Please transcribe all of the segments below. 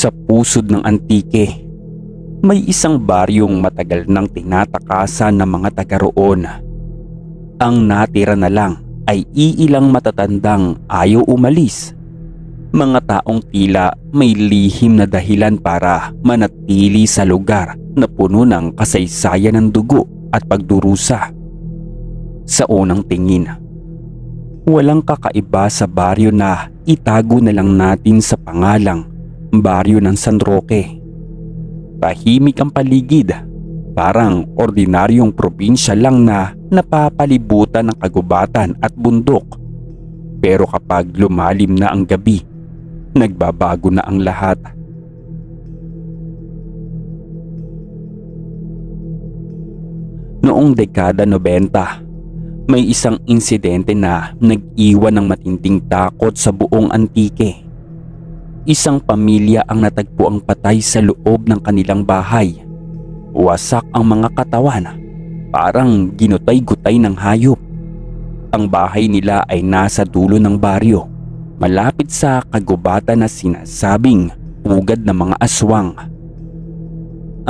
Sa pusod ng Antique, may isang baryong matagal nang tinatakasan ng mga taga roon. Ang natira na lang ay iilang matatandang ayaw umalis. Mga taong tila may lihim na dahilan para manatili sa lugar na puno ng kasaysayan ng dugo at pagdurusa. Sa unang tingin, walang kakaiba sa baryo na itago na lang natin sa pangalang Baryo ng San Roque. Tahimik ang paligid, parang ordinaryong probinsya lang na napapalibutan ng kagubatan at bundok. Pero kapag lumalim na ang gabi, nagbabago na ang lahat. Noong dekada 90, may isang insidente na nag-iwan ng matinding takot sa buong Antique. Isang pamilya ang natagpo ang patay sa loob ng kanilang bahay. Wasak ang mga katawan, parang ginutay-gutay ng hayop. Ang bahay nila ay nasa dulo ng baryo, malapit sa kagubatan na sinasabing pugad ng mga aswang.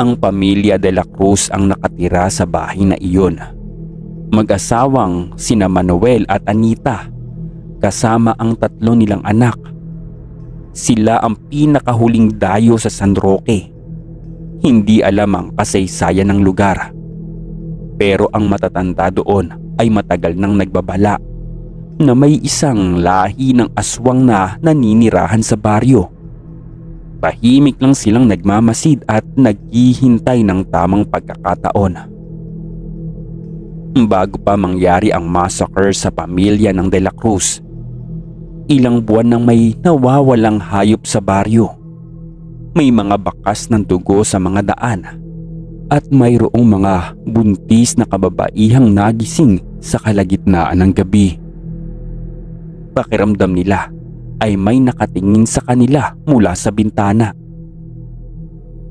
Ang pamilya de la Cruz ang nakatira sa bahay na iyon. Mag-asawang sina Manuel at Anita, kasama ang 3 nilang anak. Sila ang pinakahuling dayo sa San Roque. Hindi alam ang kasaysayan ng lugar. Pero ang matatanda doon ay matagal nang nagbabala na may isang lahi ng aswang na naninirahan sa baryo. Tahimik lang silang nagmamasid at naghihintay ng tamang pagkakataon. Bago pa mangyari ang massacre sa pamilya ng De La Cruz, ilang buwan nang may nawawalang hayop sa baryo. May mga bakas ng dugo sa mga daan at mayroong mga buntis na kababaihang nagising sa kalagitnaan ng gabi. Pakiramdam nila ay may nakatingin sa kanila mula sa bintana.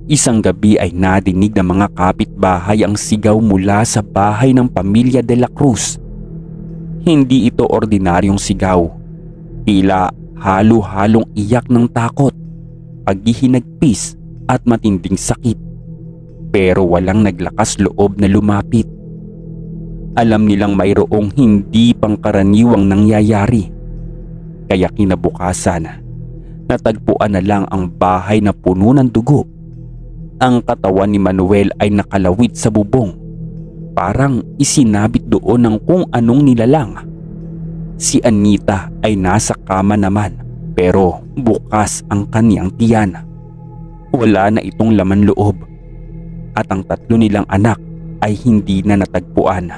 Isang gabi ay nadinig ng mga kapitbahay ang sigaw mula sa bahay ng pamilya De La Cruz. Hindi ito ordinaryong sigaw. Tila halo-halong iyak ng takot, paghihinagpis at matinding sakit. Pero walang naglakas loob na lumapit. Alam nilang mayroong hindi pangkaraniwang nangyayari. Kaya kinabukasan, natagpuan na lang ang bahay na puno ng dugo. Ang katawan ni Manuel ay nakalawit sa bubong. Parang isinabit doon ng kung anong nilalang. Si Anita ay nasa kama naman, pero bukas ang kaniyang tiyan. Wala na itong laman loob. At ang 3 nilang anak ay hindi na natagpuan.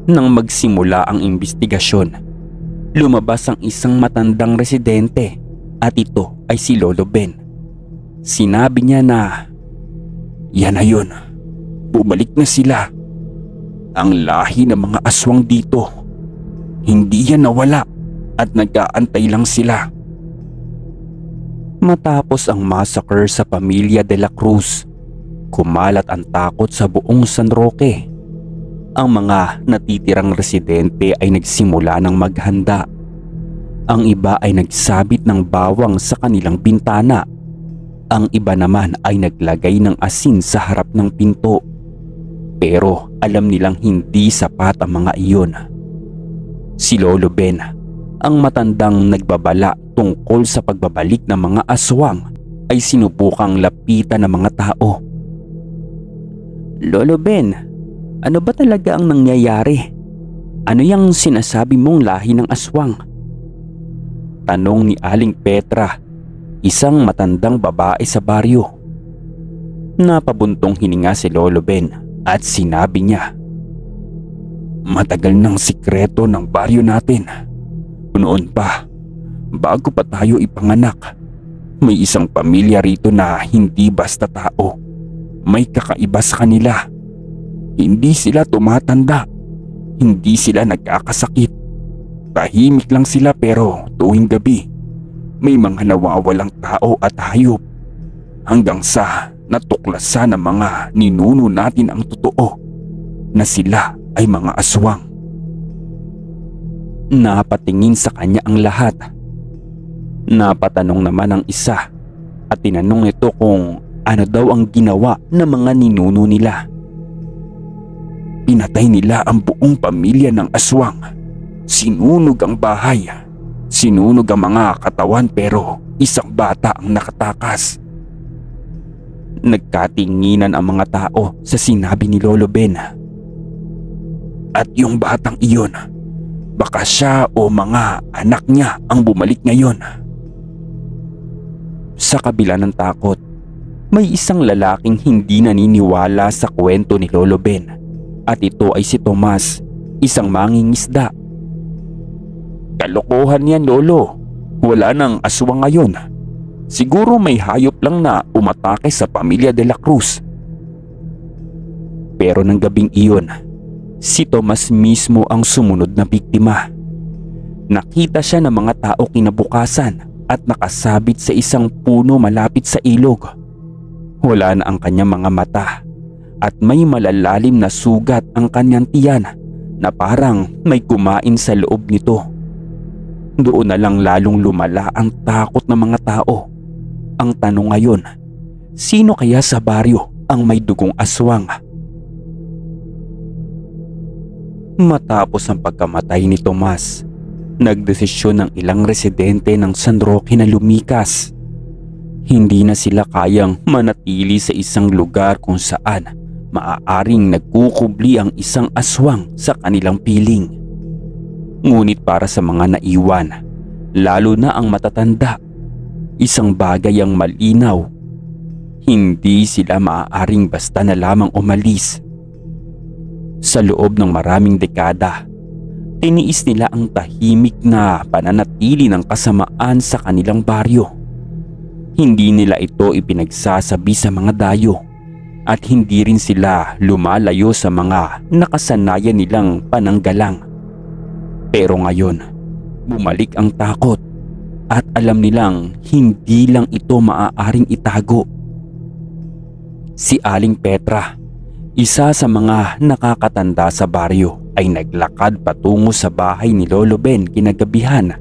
Nang magsimula ang imbestigasyon, lumabas ang isang matandang residente at ito ay si Lolo Ben. Sinabi niya na, "Yan na yun, bumalik na sila. Ang lahi ng mga aswang dito. Hindi yan nawala at nag-aantay lang sila." Matapos ang massacre sa pamilya De La Cruz, kumalat ang takot sa buong San Roque. Ang mga natitirang residente ay nagsimula ng maghanda. Ang iba ay nagsabit ng bawang sa kanilang bintana. Ang iba naman ay naglagay ng asin sa harap ng pinto. Pero alam nilang hindi sapat ang mga iyon. Si Lolo Ben, ang matandang nagbabala tungkol sa pagbabalik ng mga aswang, ay sinubukang lapitan ng mga tao. "Lolo Ben, ano ba talaga ang nangyayari? Ano yung sinasabi mong lahi ng aswang?" Tanong ni Aling Petra, isang matandang babae sa baryo. Napabuntong hininga si Lolo Ben at sinabi niya, "Matagal ng sikreto ng baryo natin. Noon pa, bago pa tayo ipanganak, may isang pamilya rito na hindi basta tao. May kakaiba sa kanila. Hindi sila tumatanda. Hindi sila nagkakasakit. Tahimik lang sila pero tuwing gabi, may mga nawawalang tao at hayop. Hanggang sa natuklasan ng mga ninuno natin ang totoo na sila ay mga aswang." Napatingin sa kanya ang lahat. Napatanong naman ang isa at tinanong nito kung ano daw ang ginawa ng mga ninuno nila. Pinatay nila ang buong pamilya ng aswang. Sinunog ang bahay. Sinunog ang mga katawan pero isang bata ang nakatakas. Nagkatinginan ang mga tao sa sinabi ni Lolo Ben. At yung batang iyon, baka siya o mga anak niya ang bumalik ngayon. Sa kabila ng takot, may isang lalaking hindi naniniwala sa kwento ni Lolo Ben at ito ay si Tomas, isang mangingisda. Kalokohan yan, Lolo. Wala nang aswang ngayon. Siguro may hayop lang na umatake sa pamilya de la Cruz. Pero ng gabing iyon, si Tomas mismo ang sumunod na biktima. Nakita siya ng mga tao kinabukasan at nakasabit sa isang puno malapit sa ilog. Wala na ang kanyang mga mata at may malalalim na sugat ang kanyang tiyan na parang may kumain sa loob nito. Doon na lang lalong lumala ang takot ng mga tao. Ang tanong ngayon, sino kaya sa baryo ang may dugong aswang? Matapos ang pagkamatay ni Tomas, nagdesisyon ng ilang residente ng San Roque na lumikas. Hindi na sila kayang manatili sa isang lugar kung saan maaaring nagkukubli ang isang aswang sa kanilang piling. Ngunit para sa mga naiwan, lalo na ang matatanda, isang bagay ang malinaw. Hindi sila maaaring basta na lamang umalis. Sa loob ng maraming dekada, tiniis nila ang tahimik na pananatili ng kasamaan sa kanilang baryo. Hindi nila ito ipinagsasabi sa mga dayo at hindi rin sila lumalayo sa mga nakasanayan nilang pananggalang. Pero ngayon, bumalik ang takot at alam nilang hindi lang ito maaaring itago. Si Aling Petra, isa sa mga nakakatanda sa baryo, ay naglakad patungo sa bahay ni Lolo Ben kinagabihan.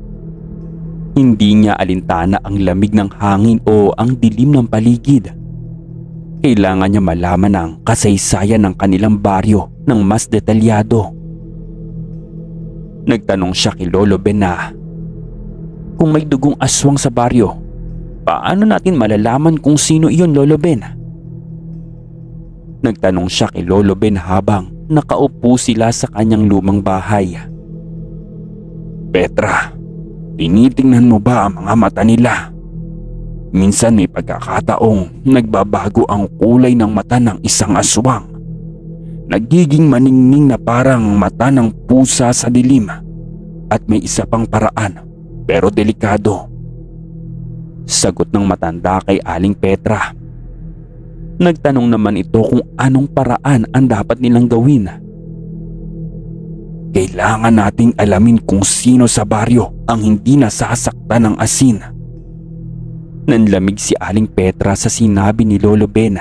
Hindi niya alintana ang lamig ng hangin o ang dilim ng paligid. Kailangan niya malaman ang kasaysayan ng kanilang baryo ng mas detalyado. Nagtanong siya kay Lolo Ben na, kung may dugong aswang sa baryo, paano natin malalaman kung sino iyon, Lolo Ben? Nagtanong siya kay Lolo Ben habang nakaupo sila sa kanyang lumang bahay. Petra, tinitingnan mo ba ang mga mata nila? Minsan may pagkakataong nagbabago ang kulay ng mata ng isang aswang. Nagiging maningning na parang mata ng pusa sa dilim. At may isa pang paraan, pero delikado. Sagot ng matanda kay Aling Petra. Nagtanong naman ito kung anong paraan ang dapat nilang gawin. Kailangan nating alamin kung sino sa baryo ang hindi nasasaktan ng asin. Nanlamig si Aling Petra sa sinabi ni Lolo Ben.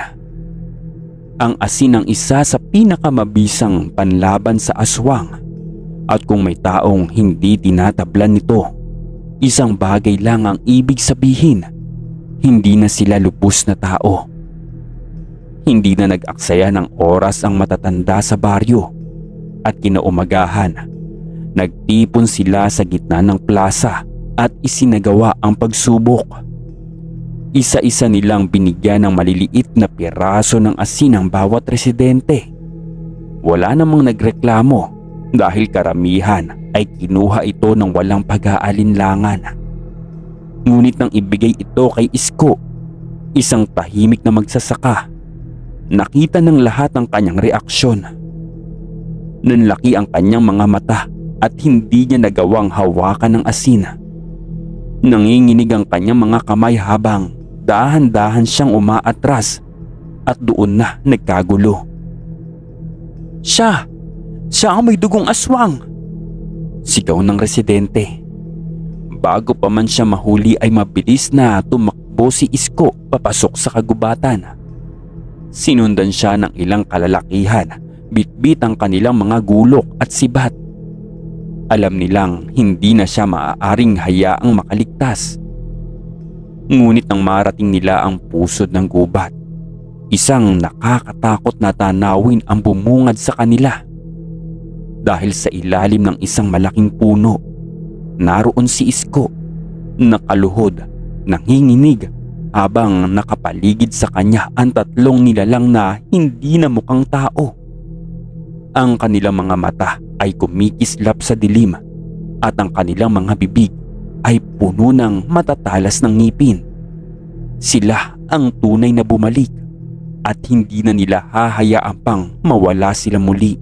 Ang asin ang isa sa pinakamabisang panlaban sa aswang. At kung may taong hindi tinatablan nito, isang bagay lang ang ibig sabihin, hindi na sila lubos na tao. Hindi na nag-aksaya ng oras ang matatanda sa baryo at kinaumagahan, nagtipon sila sa gitna ng plaza at isinagawa ang pagsubok. Isa-isa nilang binigyan ng maliliit na piraso ng asin ang bawat residente. Wala namang nagreklamo dahil karamihan ay kinuha ito ng walang pag-aalinlangan. Ngunit nang ibigay ito kay Isko, isang tahimik na magsasaka, nakita ng lahat ang kanyang reaksyon. Nanlaki ang kanyang mga mata at hindi niya nagawang hawakan ng asin. Nanginginig ang kanyang mga kamay habang dahan-dahan siyang umaatras at doon na nagkagulo. Siya ang may dugong aswang! Sigaw ng residente. Bago pa man siya mahuli ay mabilis na tumakbo si Isko papasok sa kagubatan. Sinundan siya ng ilang kalalakihan, bitbit ang kanilang mga gulok at sibat. Alam nilang hindi na siya maaaring hayaang makaligtas. Ngunit nang marating nila ang pusod ng gubat, isang nakakatakot na tanawin ang bumungad sa kanila. Dahil sa ilalim ng isang malaking puno, naroon si Isko, nakaluhod, nanginginig habang nakapaligid sa kanya ang tatlong nilalang na hindi na mukhang tao. Ang kanilang mga mata ay kumikislap sa dilim at ang kanilang mga bibig ay puno ng matatalas ng ngipin. Sila ang tunay na bumalik at hindi na nila hahayaan pang mawala sila muli.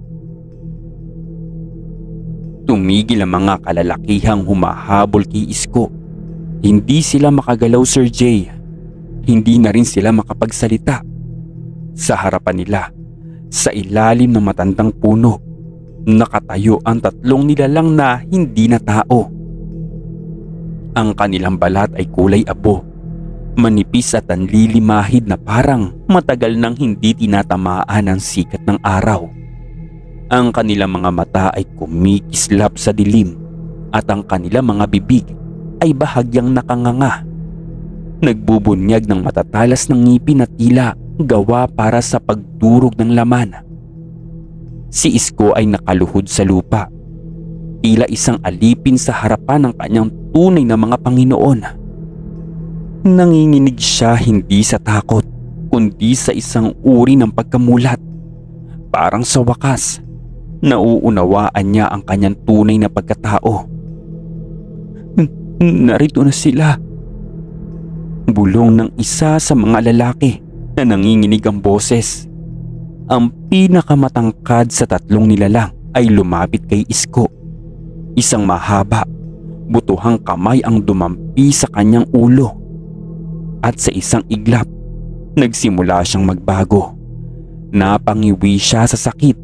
Tumigil ang mga kalalakihang humahabol kay Isko. Hindi sila makagalaw, Sir Jay. Hindi na rin sila makapagsalita. Sa harapan nila, sa ilalim ng matandang puno, nakatayo ang tatlong nilalang na hindi na tao. Ang kanilang balat ay kulay abo, manipis at anlilimahid na parang matagal nang hindi tinatamaan ng sikat ng araw. Ang kanilang mga mata ay kumikislap sa dilim at ang kanilang mga bibig ay bahagyang nakanganga. Nagbubunyag ng matatalas ng ngipin at tila gawa para sa pagdurog ng laman. Si Isko ay nakaluhod sa lupa, tila isang alipin sa harapan ng kanyang tunay na mga Panginoon. Nanginginig siya hindi sa takot, kundi sa isang uri ng pagkamulat. Parang sa wakas, nauunawaan niya ang kanyang tunay na pagkatao. Narito na sila. Bulong ng isa sa mga lalaki na nanginginig ang boses. Ang pinakamatangkad sa tatlong nilalang ay lumapit kay Isko. Isang mahaba, butuhang kamay ang dumampi sa kanyang ulo. At sa isang iglap, nagsimula siyang magbago. Napangiwi siya sa sakit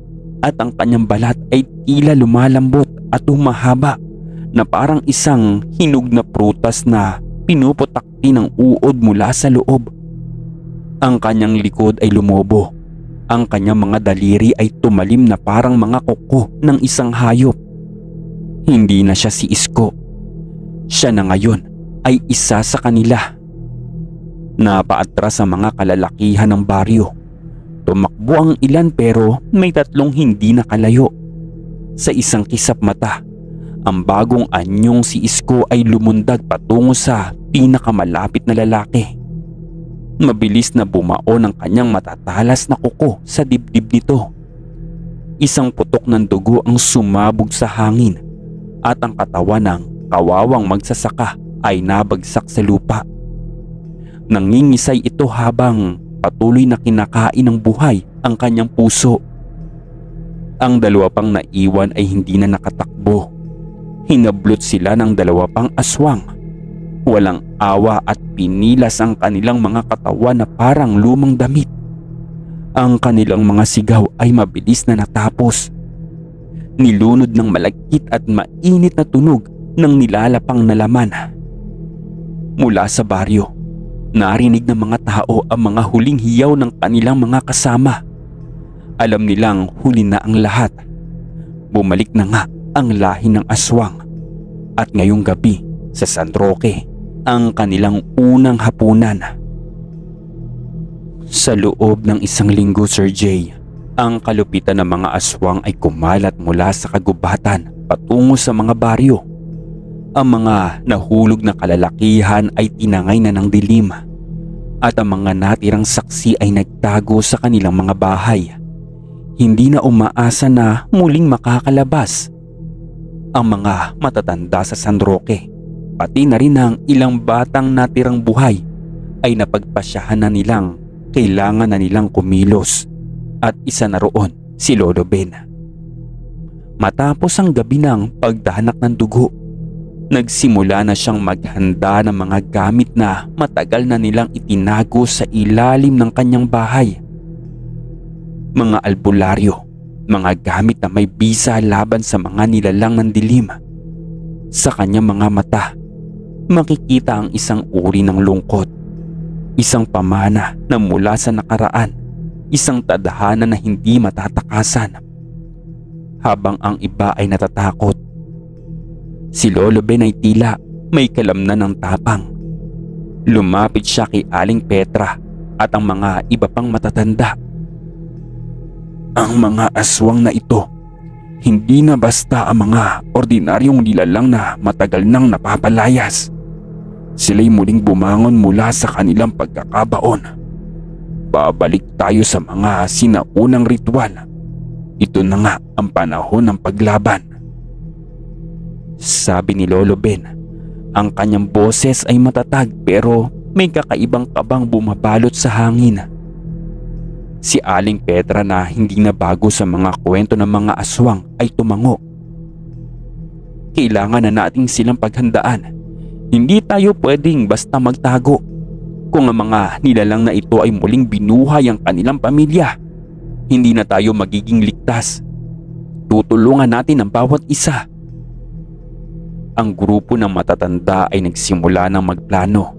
at ang kanyang balat ay tila lumalambot at humahaba na parang isang hinog na prutas na pinuputakti ng uod mula sa loob. Ang kanyang likod ay lumobo. Ang kanyang mga daliri ay tumalim na parang mga kuko ng isang hayop. Hindi na siya si Isko. Siya na ngayon ay isa sa kanila. Napaatras ang mga kalalakihan ng baryo. Tumakbo ang ilan pero may tatlong hindi nakalayo. Sa isang kisap mata, ang bagong anyong si Isko ay lumundag patungo sa pinakamalapit na lalaki. Mabilis na bumao ng kanyang matatalas na kuko sa dibdib nito. Isang putok ng dugo ang sumabog sa hangin at ang katawan ng kawawang magsasaka ay nabagsak sa lupa. Nangingisay ito habang patuloy na kinakain ng buhay ang kanyang puso. Ang dalawa pang naiwan ay hindi na nakatakbo. Hinablot sila ng dalawa pang aswang. Walang awa at pinilas ang kanilang mga katawan na parang lumang damit. Ang kanilang mga sigaw ay mabilis na natapos. Nilunod ng malagkit at mainit na tunog ng nilalapang na laman. Mula sa baryo, narinig ng mga tao ang mga huling hiyaw ng kanilang mga kasama. Alam nilang huli na ang lahat. Bumalik na nga ang lahi ng aswang. At ngayong gabi sa San Roque, ang kanilang unang hapunan. Sa loob ng isang linggo, Sir Jay, ang kalupitan ng mga aswang ay kumalat mula sa kagubatan patungo sa mga baryo. Ang mga nahulog na kalalakihan ay tinangay na ng dilim at ang mga natirang saksi ay nagtago sa kanilang mga bahay. Hindi na umaasa na muling makakalabas. Ang mga matatanda sa San Roque, pati na rin ang ilang batang natirang buhay ay napagpasyahan na nilang kailangan na nilang kumilos at isa na roon si Lolo Ben. Matapos ang gabi ng pagdanak ng dugo, nagsimula na siyang maghanda ng mga gamit na matagal na nilang itinago sa ilalim ng kanyang bahay. Mga albularyo, mga gamit na may bisa laban sa mga nilalang ng dilim. Sa kanyang mga mata, makikita ang isang uri ng lungkot, isang pamana na mula sa nakaraan, isang tadhana na hindi matatakasan. Habang ang iba ay natatakot, si Lolo Ben ay tila may kalamnan ng tapang. Lumapit siya kay Aling Petra at ang mga iba pang matatanda. Ang mga aswang na ito, hindi na basta ang mga ordinaryong nilalang na matagal nang napapalayas. Sila'y muling bumangon mula sa kanilang pagkakabaon. Babalik tayo sa mga sinaunang ritual. Ito na nga ang panahon ng paglaban. Sabi ni Lolo Ben. Ang kanyang boses ay matatag pero may kakaibang kabang bumabalot sa hangin. Si Aling Petra na hindi na bago sa mga kwento ng mga aswang ay tumango. Kailangan na nating silang paghandaan. Hindi tayo pwedeng basta magtago. Kung ang mga nilalang na ito ay muling binuhay ang kanilang pamilya, hindi na tayo magiging ligtas. Tutulungan natin ang bawat isa. Ang grupo ng matatanda ay nagsimula ng magplano.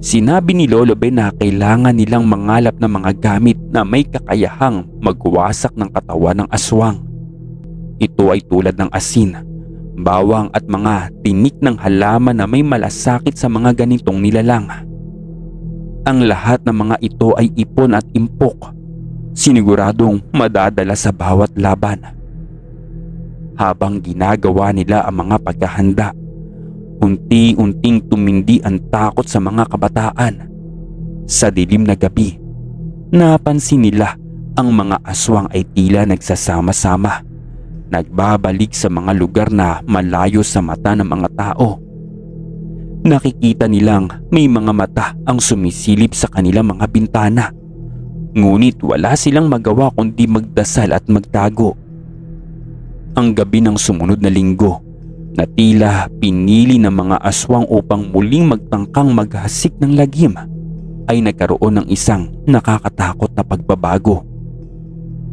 Sinabi ni Lolo Ben na kailangan nilang mangalap ng mga gamit na may kakayahang magwasak ng katawan ng aswang. Ito ay tulad ng asin, bawang at mga tinik ng halaman na may malasakit sa mga ganitong nilalang. Ang lahat ng mga ito ay ipon at impok, siniguradong madadala sa bawat laban. Habang ginagawa nila ang mga paghahanda, unti-unting tumindi ang takot sa mga kabataan. Sa dilim na gabi, napansin nila ang mga aswang ay tila nagsasama-sama, nagbabalik sa mga lugar na malayo sa mata ng mga tao. Nakikita nilang may mga mata ang sumisilip sa kanilang mga bintana, ngunit wala silang magawa kundi magdasal at magtago. Ang gabi ng sumunod na linggo, na tila pinili ng mga aswang upang muling magtangkang maghasik ng lagim, ay nagkaroon ng isang nakakatakot na pagbabago.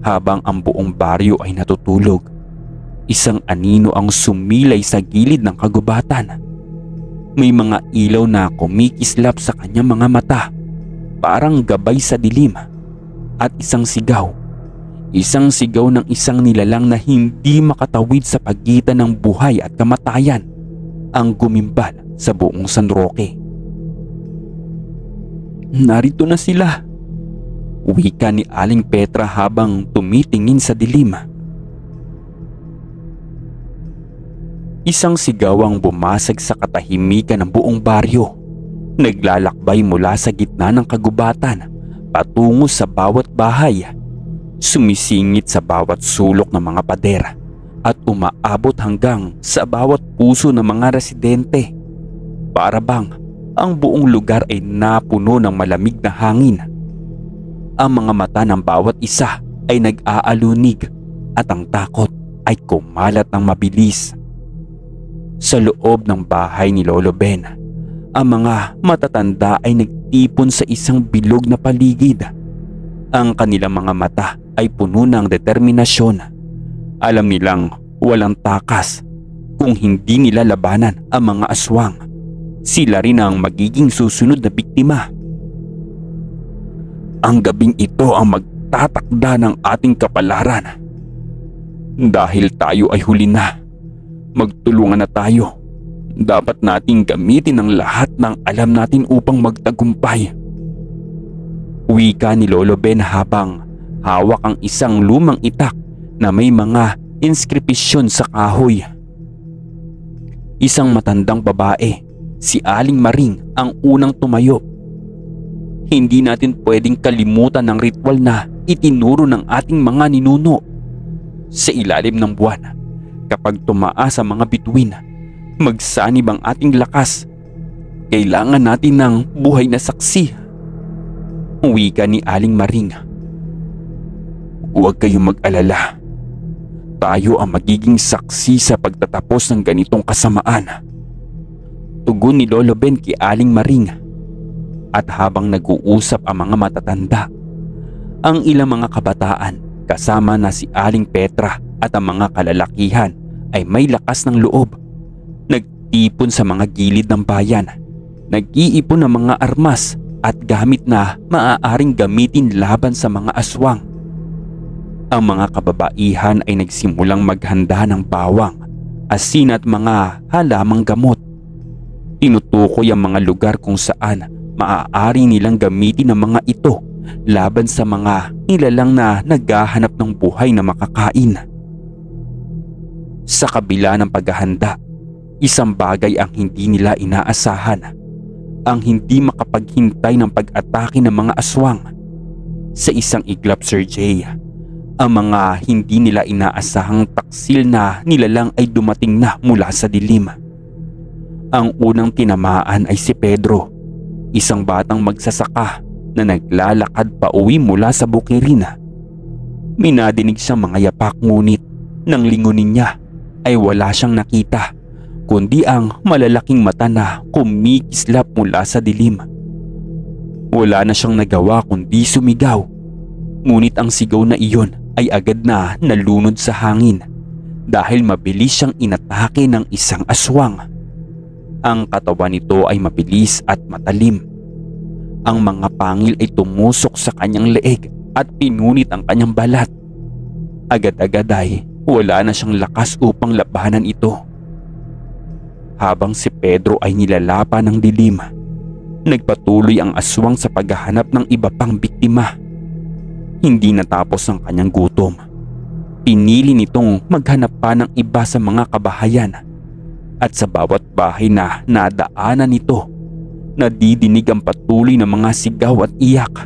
Habang ang buong baryo ay natutulog, isang anino ang sumilay sa gilid ng kagubatan. May mga ilaw na kumikislap sa kanyang mga mata, parang gabay sa dilim, at isang sigaw. Isang sigaw ng isang nilalang na hindi makatawid sa pagitan ng buhay at kamatayan ang gumimbal sa buong San Roque. Narito na sila, wika ni Aling Petra habang tumitingin sa dilim. Isang sigaw ang bumasag sa katahimikan ng buong baryo, naglalakbay mula sa gitna ng kagubatan patungo sa bawat bahay. Sumisingit sa bawat sulok ng mga pader at umaabot hanggang sa bawat puso ng mga residente. Para bang ang buong lugar ay napuno ng malamig na hangin. Ang mga mata ng bawat isa ay nag-aalunig at ang takot ay kumalat ng mabilis. Sa loob ng bahay ni Lolo Ben, ang mga matatanda ay nagtipon sa isang bilog na paligid. Ang kanilang mga mata ay puno ng determinasyon. Alam nilang walang takas. Kung hindi nila labanan ang mga aswang, sila rin ang magiging susunod na biktima. Ang gabing ito ang magtatakda ng ating kapalaran. Dahil tayo ay huli na, magtulungan na tayo. Dapat nating gamitin ang lahat ng alam natin upang magtagumpay. Wika ni Lolo Ben habang hawak ang isang lumang itak na may mga inskripsyon sa kahoy. Isang matandang babae, si Aling Maring, ang unang tumayo. Hindi natin pwedeng kalimutan ang ritual na itinuro ng ating mga ninuno. Sa ilalim ng buwan, kapag tumaas ang mga bituin, magsanib ang ating lakas. Kailangan natin ng buhay na saksi. Wika ni Aling Maring. Huwag kayong mag-alala. Tayo ang magiging saksi sa pagtatapos ng ganitong kasamaan. Tugon ni Lolo Ben kay Aling Maring. At habang nag-uusap ang mga matatanda, ang ilang mga kabataan kasama na si Aling Petra at ang mga kalalakihan ay may lakas ng loob. Nagtipon sa mga gilid ng bayan. Nag-iipon ng mga armas at gamit na maaaring gamitin laban sa mga aswang. Ang mga kababaihan ay nagsimulang maghanda ng bawang, asin at mga halamang gamot. Tinutukoy ang mga lugar kung saan maaari nilang gamitin ang mga ito laban sa mga nilalang na naghahanap ng buhay na makakain. Sa kabila ng paghahanda, isang bagay ang hindi nila inaasahan: ang hindi makapaghintay ng pag-atake ng mga aswang. Sa isang iglap, Sir Jay, ang mga hindi nila inaasahang taksil na nilalang ay dumating na mula sa dilim. Ang unang tinamaan ay si Pedro, isang batang magsasaka na naglalakad pa uwi mula sa bukirina. Minadinig siyang mga yapak, ngunit nang lingunin niya ay wala siyang nakita kundi ang malalaking mata na kumikislap mula sa dilim. Wala na siyang nagawa kundi sumigaw, ngunit ang sigaw na iyon ay agad na nalunod sa hangin dahil mabilis siyang inatake ng isang aswang. Ang katawan nito ay mabilis at matalim. Ang mga pangil ay tumusok sa kanyang leeg at pinunit ang kanyang balat. Agad-agad ay wala na siyang lakas upang labanan ito. Habang si Pedro ay nilalapa ng dilim, nagpatuloy ang aswang sa paghahanap ng iba pang biktima. Hindi natapos ang kanyang gutom. Pinili nitong maghanap pa ng iba sa mga kabahayan, at sa bawat bahay na nadaanan nito, nadidinig ang patuloy na mga sigaw at iyak.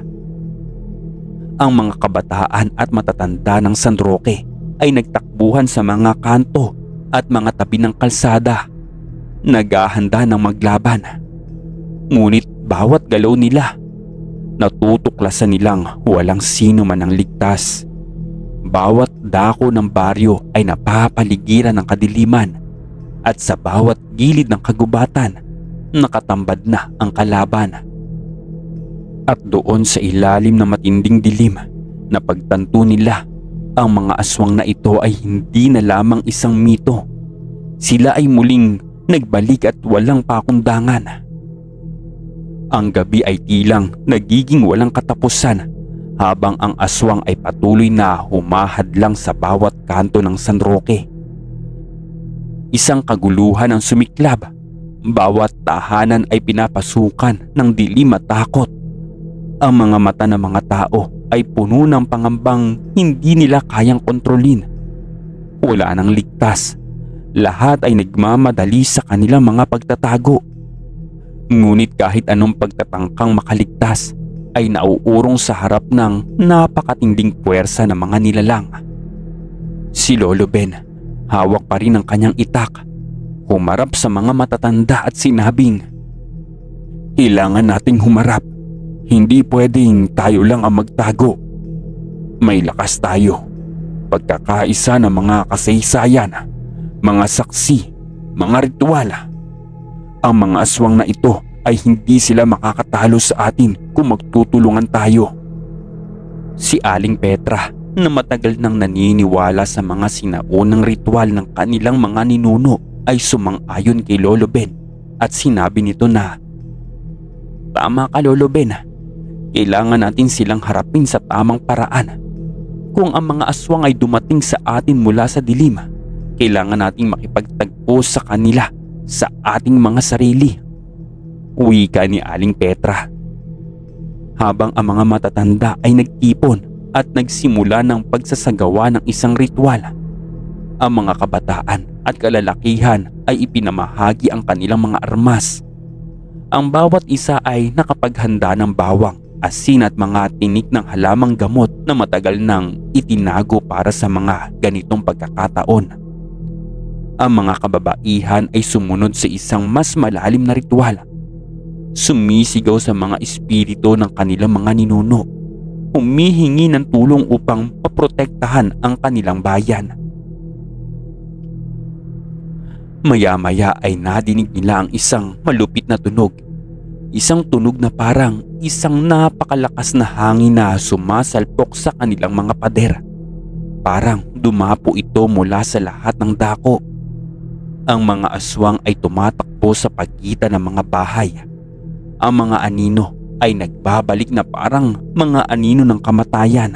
Ang mga kabataan at matatanda ng San Roque ay nagtakbuhan sa mga kanto at mga tabi ng kalsada, naghahanda ng maglaban. Ngunit bawat galaw nila, natutuklasan nilang walang sino man ang ligtas. Bawat dako ng baryo ay napapaligiran ng kadiliman, at sa bawat gilid ng kagubatan, nakatambad na ang kalaban. At doon sa ilalim ng matinding dilim, napagtanto nila ang mga aswang na ito ay hindi na lamang isang mito. Sila ay muling nagbalik at walang pakundangan. Ang gabi ay tilang nagiging walang katapusan habang ang aswang ay patuloy na humahadlang sa bawat kanto ng San Roque. Isang kaguluhan ang sumiklab. Bawat tahanan ay pinapasukan ng dilim at takot. Ang mga mata ng mga tao ay puno ng pangambang hindi nila kayang kontrolin. Wala nang ligtas. Lahat ay nagmamadali sa kanilang mga pagtatago. Ngunit kahit anong pagtatangkang makaligtas ay nauurong sa harap ng napakatinding puwersa ng mga nilalang. Si Lolo Ben, hawak pa rin ang kanyang itak, humarap sa mga matatanda at sinabing, "Kailangan nating humarap. Hindi pwedeng tayo lang ang magtago. May lakas tayo. Pagkakaisa ng mga kasaysayan, mga saksi, mga ritual. Ang mga aswang na ito ay hindi sila makakatalo sa atin kung magtutulungan tayo." Si Aling Petra, na matagal nang naniniwala sa mga sinaunang ritual ng kanilang mga ninuno, ay sumang-ayon kay Lolo Ben at sinabi nito na, "Tama ka, Lolo Ben. Kailangan natin silang harapin sa tamang paraan. Kung ang mga aswang ay dumating sa atin mula sa dilim, kailangan nating makipagtagpo sa kanila sa ating mga sarili." Wika ni Aling Petra. Habang ang mga matatanda ay nagtipon at nagsimula ng pagsasagawa ng isang ritual, ang mga kabataan at kalalakihan ay ipinamahagi ang kanilang mga armas. Ang bawat isa ay nakapaghanda ng bawang, asin at mga tinik ng halamang gamot na matagal nang itinago para sa mga ganitong pagkakataon. Ang mga kababaihan ay sumunod sa isang mas malalim na ritual. Sumisigaw sa mga espiritu ng kanilang mga ninuno, humihingi ng tulong upang maprotektahan ang kanilang bayan. Maya-maya ay nadinig nila ang isang malupit na tunog. Isang tunog na parang isang napakalakas na hangin na sumasalpok sa kanilang mga pader. Parang dumapo ito mula sa lahat ng dako. Ang mga aswang ay tumatakbo sa pagitan ng mga bahay. Ang mga anino ay nagbabalik na parang mga anino ng kamatayan.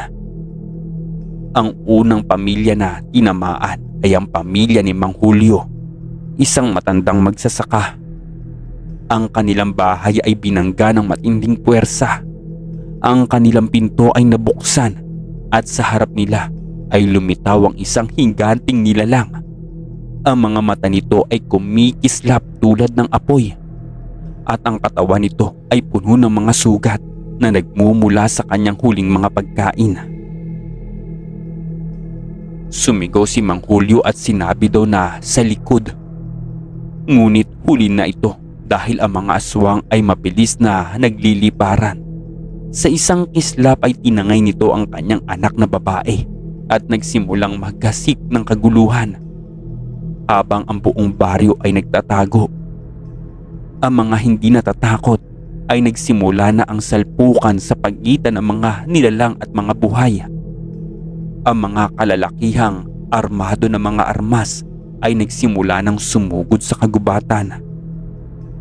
Ang unang pamilya na tinamaan ay ang pamilya ni Mang Julio, isang matandang magsasaka. Ang kanilang bahay ay binangga ng matinding puwersa. Ang kanilang pinto ay nabuksan at sa harap nila ay lumitaw ang isang higanting nilalang. Ang mga mata nito ay kumikislap tulad ng apoy at ang katawan nito ay puno ng mga sugat na nagmumula sa kanyang huling mga pagkain. Sumigaw si Mang Julio at sinabi daw na sa likod. Ngunit huli na ito dahil ang mga aswang ay mabilis na nagliliparan. Sa isang kislap ay tinangay nito ang kanyang anak na babae at nagsimulang magkasik ng kaguluhan habang ang buong baryo ay nagtatago. Ang mga hindi natatakot ay nagsimula na ang salpukan sa pagitan ng mga nilalang at mga buhay. Ang mga kalalakihang armado na mga armas ay nagsimula ng sumugod sa kagubatan.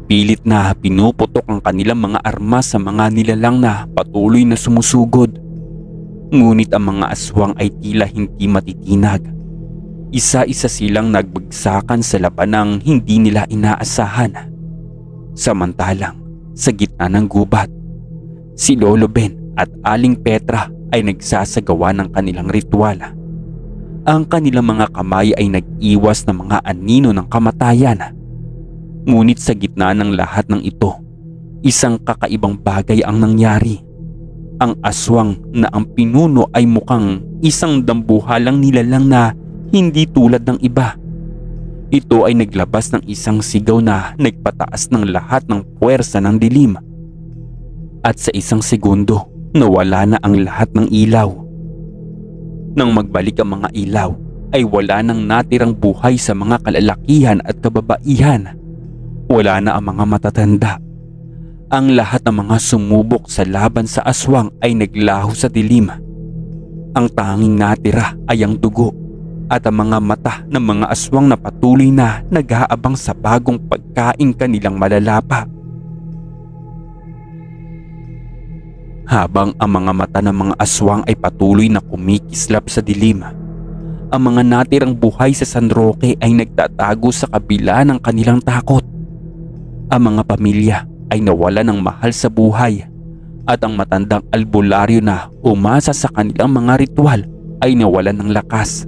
Pilit na pinuputok ang kanilang mga armas sa mga nilalang na patuloy na sumusugod. Ngunit ang mga aswang ay tila hindi matitinag. Isa-isa silang nagbagsakan sa labanang hindi nila inaasahan. Samantalang sa gitna ng gubat, si Lolo Ben at Aling Petra ay nagsasagawa ng kanilang ritual. Ang kanilang mga kamay ay nag-iwas ng mga anino ng kamatayan. Ngunit sa gitna ng lahat ng ito, isang kakaibang bagay ang nangyari. Ang aswang na ang pinuno ay mukhang isang dambuhalang nilalang na hindi tulad ng iba. Ito ay naglabas ng isang sigaw na nagpataas ng lahat ng puwersa ng dilim. At sa isang segundo, nawala na ang lahat ng ilaw. Nang magbalik ang mga ilaw, ay wala nang natirang buhay sa mga kalalakihan at kababaihan. Wala na ang mga matatanda. Ang lahat ng mga sumubok sa laban sa aswang ay naglaho sa dilim. Ang tanging natira ay ang dugo at ang mga mata ng mga aswang na patuloy na nag-aabang sa bagong pagkain kanilang malalapa. Habang ang mga mata ng mga aswang ay patuloy na kumikislap sa dilim, ang mga natirang buhay sa San Roque ay nagtatago sa kabila ng kanilang takot. Ang mga pamilya ay nawala ng mahal sa buhay at ang matandang albularyo na umasa sa kanilang mga ritual ay nawalan ng lakas.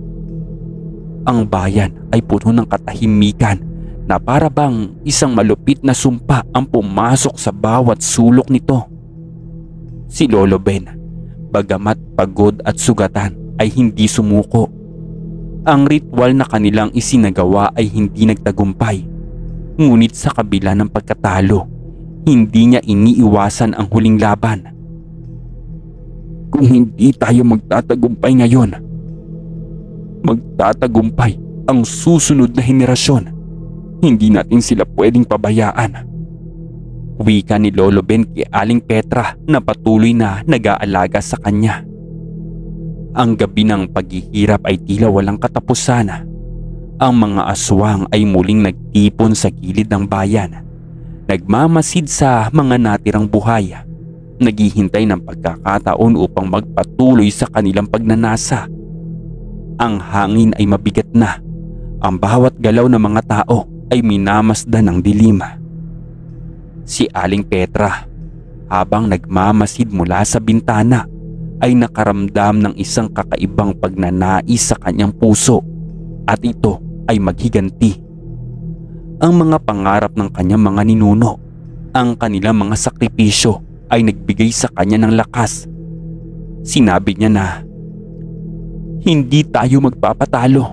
Ang bayan ay puno ng katahimikan na para bang isang malupit na sumpa ang pumasok sa bawat sulok nito. Si Lolo Ben, bagamat pagod at sugatan, ay hindi sumuko. Ang ritual na kanilang isinagawa ay hindi nagtagumpay. Ngunit sa kabila ng pagkatalo, hindi niya iniiwasan ang huling laban. Kung hindi tayo magtatagumpay ngayon, magtatagumpay ang susunod na henerasyon. Hindi natin sila pwedeng pabayaan. Wika ni Lolo Ben kay Aling Petra na patuloy na nag-aalaga sa kanya. Ang gabi ng paghihirap ay tila walang katapusan. Ang mga aswang ay muling nagtipon sa gilid ng bayan. Nagmamasid sa mga natirang buhay. Naghihintay ng pagkakataon upang magpatuloy sa kanilang pagnanasa. Ang hangin ay mabigat na. Ang bawat galaw ng mga tao ay minamasdan ng dilim. Si Aling Petra, habang nagmamasid mula sa bintana, ay nakaramdam ng isang kakaibang pagnanais sa kanyang puso, at ito ay maghiganti. Ang mga pangarap ng kanyang mga ninuno, ang kanilang mga sakripisyo ay nagbigay sa kanya ng lakas. Sinabi niya na, "Hindi tayo magpapatalo.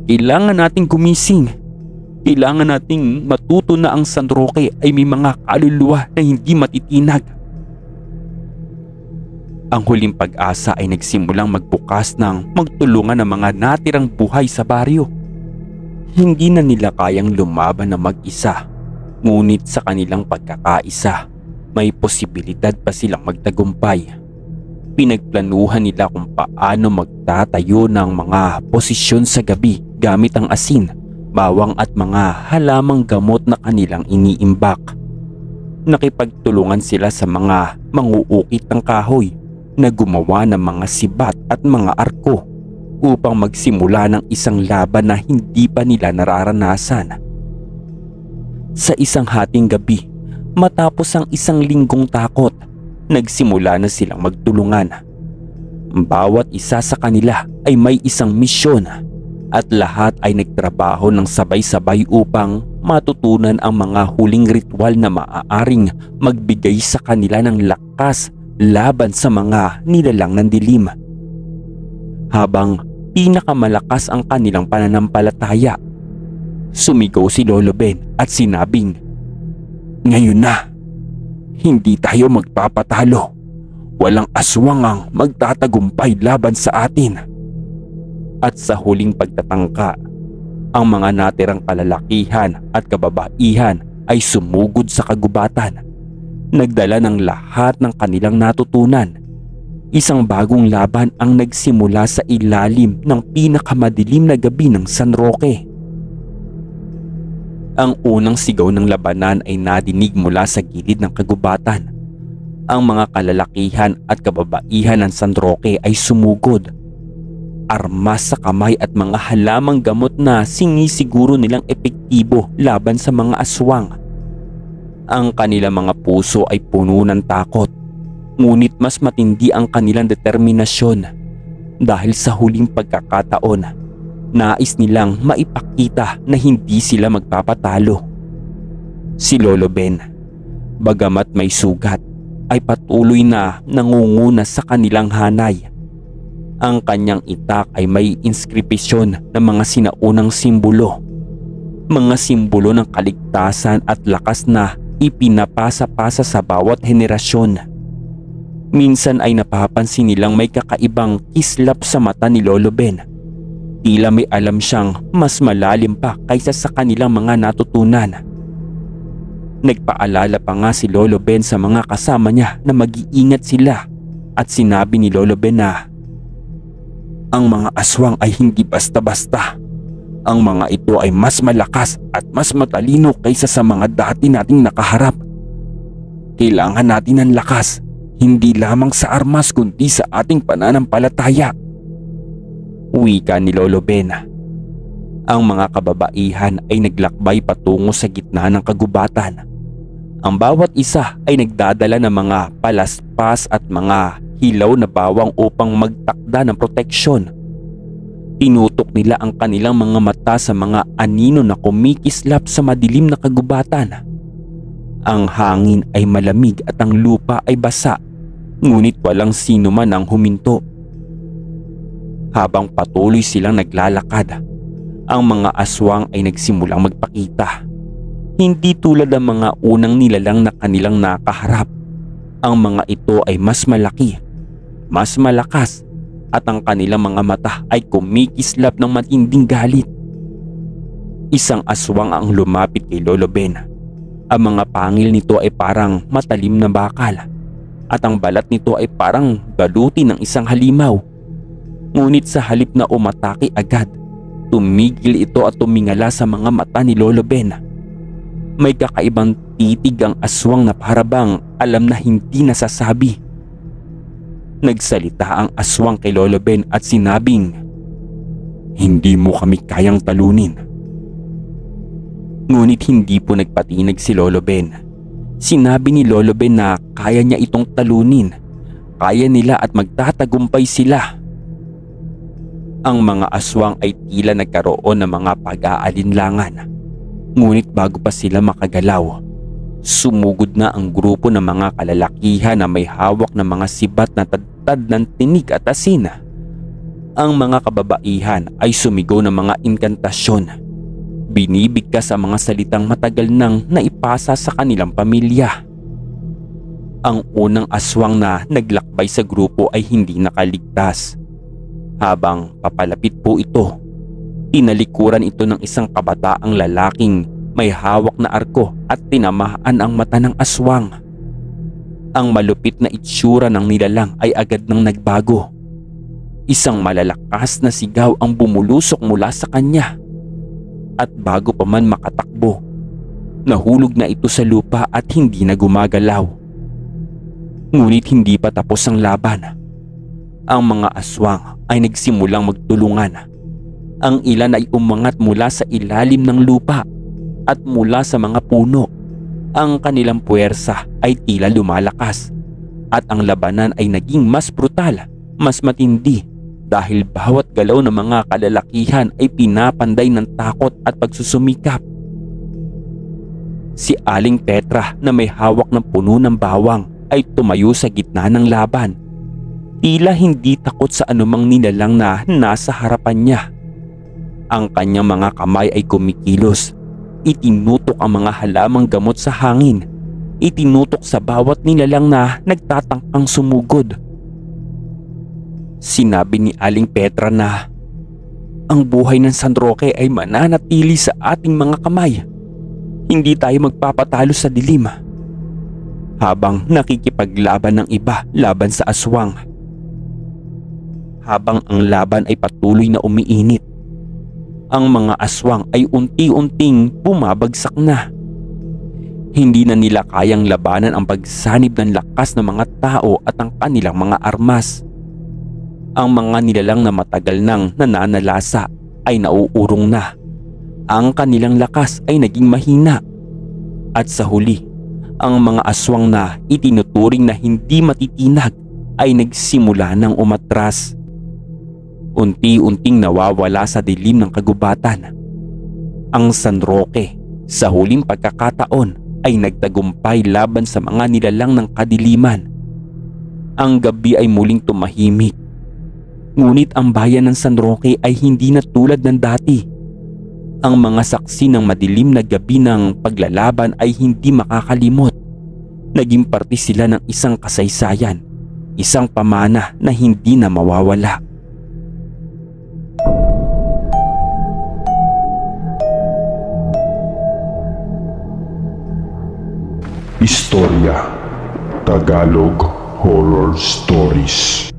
Kailangan nating gumising. Kailangan nating matuto na ang San Roque ay may mga kaluluwa na hindi matitinag." Ang huling pag-asa ay nagsimulang magbukas ng magtulungan ng mga natirang buhay sa baryo. Hindi na nila kayang lumaban na mag-isa, ngunit sa kanilang pagkakaisa, may posibilidad pa silang magtagumpay. Pinagplanuhan nila kung paano magtatayo ng mga posisyon sa gabi gamit ang asin, bawang at mga halamang gamot na kanilang iniimbak. Nakipagtulungan sila sa mga manguukit ng kahoy na gumawa ng mga sibat at mga arko upang magsimula ng isang laban na hindi pa nila nararanasan. Sa isang hating gabi matapos ang 1 linggong takot, nagsimula na silang magtulungan. Bawat isa sa kanila ay may isang misyon at lahat ay nagtrabaho ng sabay-sabay upang matutunan ang mga huling ritual na maaaring magbigay sa kanila ng lakas laban sa mga nilalang ng dilim. Habang pinakamalakas ang kanilang pananampalataya, sumigaw si Lolo Ben at sinabing, "Ngayon na, hindi tayo magpapatalo. Walang aswang ang magtatagumpay laban sa atin." At sa huling pagtatangka, ang mga natirang kalalakihan at kababaihan ay sumugod sa kagubatan. Nagdala ng lahat ng kanilang natutunan. Isang bagong laban ang nagsimula sa ilalim ng pinakamadilim na gabi ng San Roque. Ang unang sigaw ng labanan ay nadinig mula sa gilid ng kagubatan. Ang mga kalalakihan at kababaihan ng San Roque ay sumugod. Armas sa kamay at mga halamang gamot na sinisiguro nilang epektibo laban sa mga aswang. Ang kanilang mga puso ay puno ng takot, ngunit mas matindi ang kanilang determinasyon dahil sa huling pagkakataon, nais nilang maipakita na hindi sila magpapatalo. Si Lolo Ben, bagamat may sugat, ay patuloy na nangunguna sa kanilang hanay. Ang kanyang itak ay may inskripsyon ng mga sinaunang simbolo. Mga simbolo ng kaligtasan at lakas na ipinapasa-pasa sa bawat henerasyon. Minsan ay napapansin nilang may kakaibang kislap sa mata ni Lolo Ben. Tila may alam siyang mas malalim pa kaysa sa kanilang mga natutunan. Nagpaalala pa nga si Lolo Ben sa mga kasama niya na mag-iingat sila at sinabi ni Lolo Ben na ang mga aswang ay hindi basta-basta. Ang mga ito ay mas malakas at mas matalino kaysa sa mga dati nating nakaharap. Kailangan natin ng lakas, hindi lamang sa armas kundi sa ating pananampalataya. Wika ni Lolo Ben. Ang mga kababaihan ay naglakbay patungo sa gitna ng kagubatan. Ang bawat isa ay nagdadala ng mga palaspas at mga hilaw na bawang upang magtakda ng proteksyon. Tinutok nila ang kanilang mga mata sa mga anino na kumikislap sa madilim na kagubatan. Ang hangin ay malamig at ang lupa ay basa, ngunit walang sino man ang huminto. Habang patuloy silang naglalakad, ang mga aswang ay nagsimulang magpakita. Hindi tulad ng mga unang nilalang na kanilang nakaharap. Ang mga ito ay mas malaki, mas malakas, at ang kanilang mga mata ay kumikislap ng matinding galit. Isang aswang ang lumapit kay Lolo Ben. Ang mga pangil nito ay parang matalim na bakal at ang balat nito ay parang baluti ng isang halimaw. Ngunit sa halip na umatake agad, tumigil ito at tumingala sa mga mata ni Lolo Ben. May kakaibang titig ang aswang na parabang alam na hindi nasasabi. Nagsalita ang aswang kay Lolo Ben at sinabing, "Hindi mo kami kayang talunin." Ngunit hindi po nagpatinag si Lolo Ben. Sinabi ni Lolo Ben na kaya niya itong talunin. Kaya nila at magtatagumpay sila. Ang mga aswang ay tila nagkaroon ng mga pag-aalinlangan. Ngunit bago pa sila makagalaw, sumugod na ang grupo ng mga kalalakihan na may hawak na mga sibat na tadtad ng tinig at asin. Ang mga kababaihan ay sumigaw ng mga inkantasyon. Binibigkas ang mga salitang matagal nang naipasa sa kanilang pamilya. Ang unang aswang na naglakbay sa grupo ay hindi nakaligtas. Habang papalapit po ito, tinalikuran ito ng isang kabataang lalaking may hawak na arko at tinamaan ang mata ng aswang. Ang malupit na itsura ng nilalang ay agad nang nagbago. Isang malalakas na sigaw ang bumulusok mula sa kanya. At bago pa man makatakbo, nahulog na ito sa lupa at hindi na gumagalaw. Ngunit hindi pa tapos ang laban. Ang mga aswang ay nagsimulang magtulungan. Ang ilan ay umangat mula sa ilalim ng lupa at mula sa mga puno. Ang kanilang puwersa ay tila lumalakas at ang labanan ay naging mas brutal, mas matindi dahil bawat galaw ng mga kalalakihan ay pinapanday ng takot at pagsusumikap. Si Aling Petra na may hawak ng puno ng bawang ay tumayo sa gitna ng laban. Tila hindi takot sa anumang nilalang na nasa harapan niya. Ang kanyang mga kamay ay kumikilos. Itinutok ang mga halamang gamot sa hangin. Itinutok sa bawat nilalang na nagtatangkang sumugod. Sinabi ni Aling Petra na ang buhay ng San Roque ay mananatili sa ating mga kamay. Hindi tayo magpapatalo sa dilim. Habang nakikipaglaban ng iba laban sa aswang. Habang ang laban ay patuloy na umiinit, ang mga aswang ay unti-unting bumabagsak na. Hindi na nila kayang labanan ang pagsanib ng lakas ng mga tao at ang kanilang mga armas. Ang mga nilalang na matagal nang nananalasa ay nauurong na. Ang kanilang lakas ay naging mahina. At sa huli, ang mga aswang na itinuturing na hindi matitinag ay nagsimula ng umatras. Unti-unting nawawala sa dilim ng kagubatan. Ang San Roque sa huling pagkakataon ay nagtagumpay laban sa mga nilalang ng kadiliman. Ang gabi ay muling tumahimik. Ngunit ang bayan ng San Roque ay hindi na tulad ng dati. Ang mga saksi ng madilim na gabi ng paglalaban ay hindi makakalimot. Naging parte sila ng isang kasaysayan, isang pamana na hindi na mawawala. Istorya Tagalog Horror Stories.